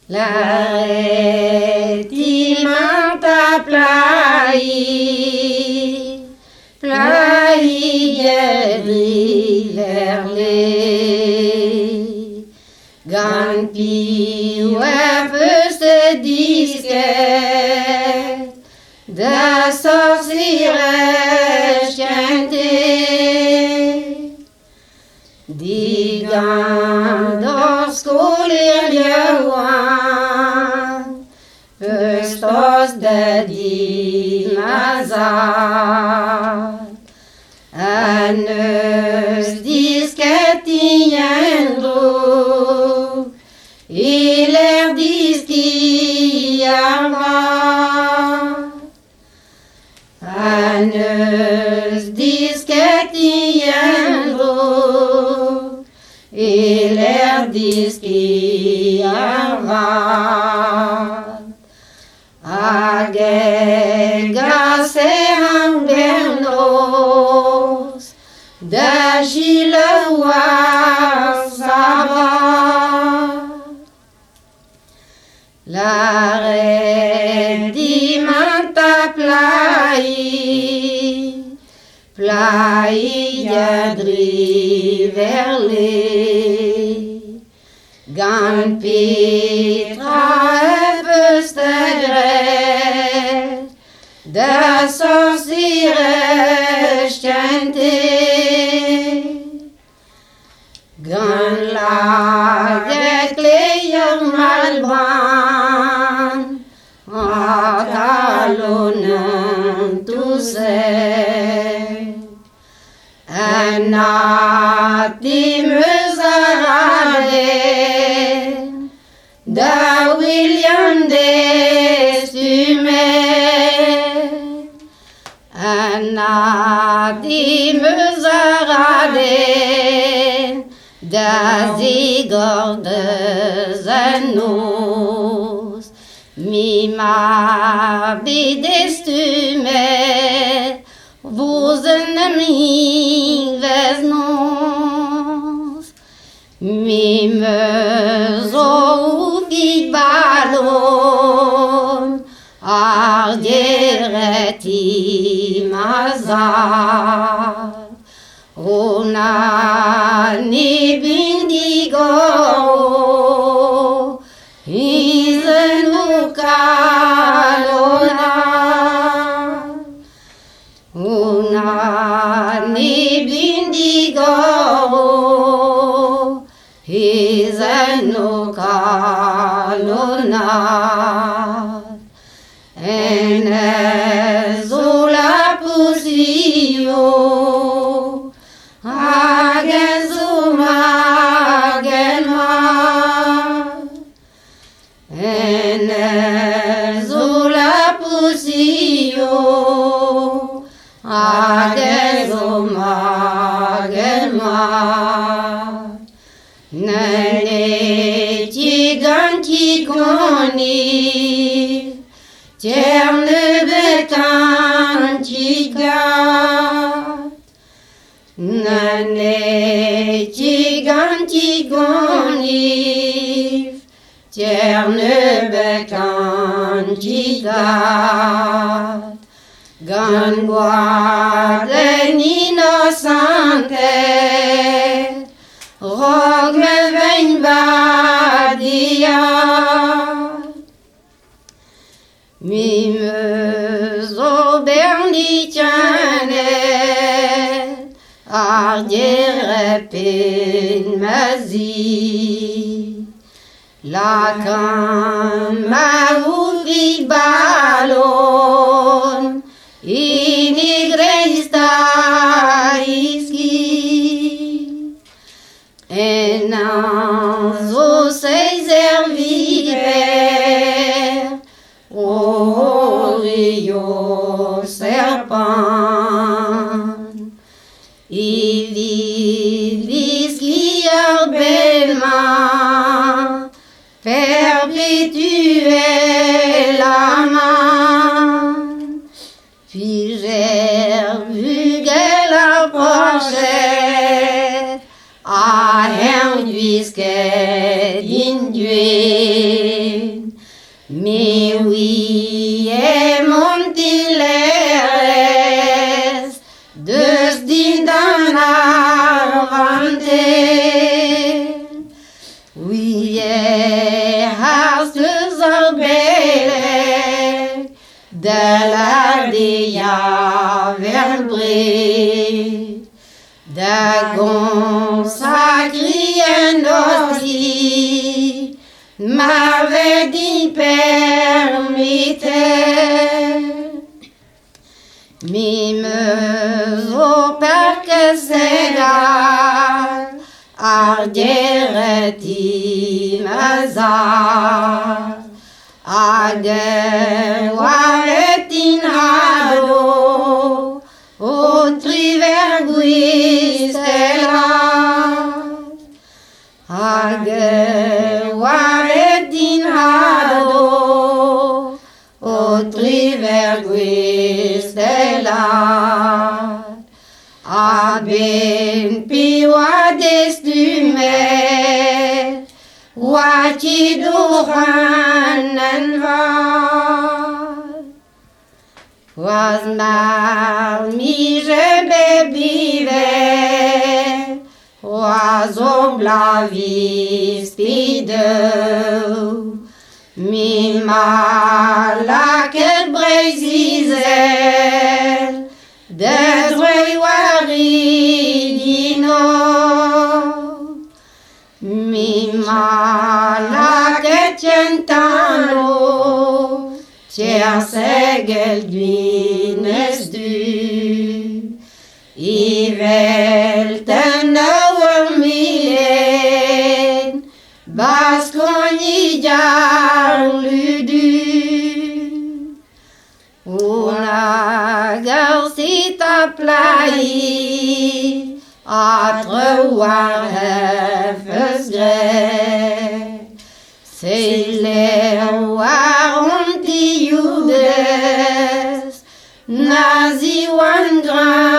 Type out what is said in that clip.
L'arrêt timanta plai verle Gan piua første disket Da sorcières chanter Digan dorskolir Johan Förstås det dimazar Annus disket igen drog Iler diskiar var Annus disket igen drog Iler diskiar var Agega serang bernos D'agile sabat La reine dimanta plai jadri verle Gan Petra överstegret Da sorcières chanter Gan laget klejer malbrand Atalonen tusen Anatimusarade Da William Destumet Anatimusarade Da Sigurd Zenos Mima Destumet Vozen mi vesnos Mime zovi balon Ardereti mazar Onani bindigo Izenu kalona Unani bindigo Izenu kalona Enezula pusio Agenzuma genma Enezula pusio Agenzuma genma Nene giganticoni Terne becantigat Nene giganticoni Terne becantigat Gan guarden innocente Rog me vein badia Mime zo bernitjanet Ardiere pen mazi La cama uvig balon Inigreista iski Enanzo seiser viver Orio serpent Ivis gliar belma Perpétuel aman Figer vugel approchait A herrn visket induet Mais oui, et mon tileres, dus din dan avante. Oui, hast du so belle, de la dia verbré, de gon sacré aussi, m'avait dit permettez, mime au père que c'est là, ardereti mazar, agewaretin hado, o triverguistela, agewaretin hado, o triverguistela. Aben piwa destumer, wati duhanan var. Was mal mi je bebive, was oblavis pideu, mi malaket brezizel, de droi waridino, mi malaket centano, cer segel duines du, I velten over milen, baskoni jarludu. Una garsita plai, atre war hefes grek, Seiler war onti judes, nazi wan gran.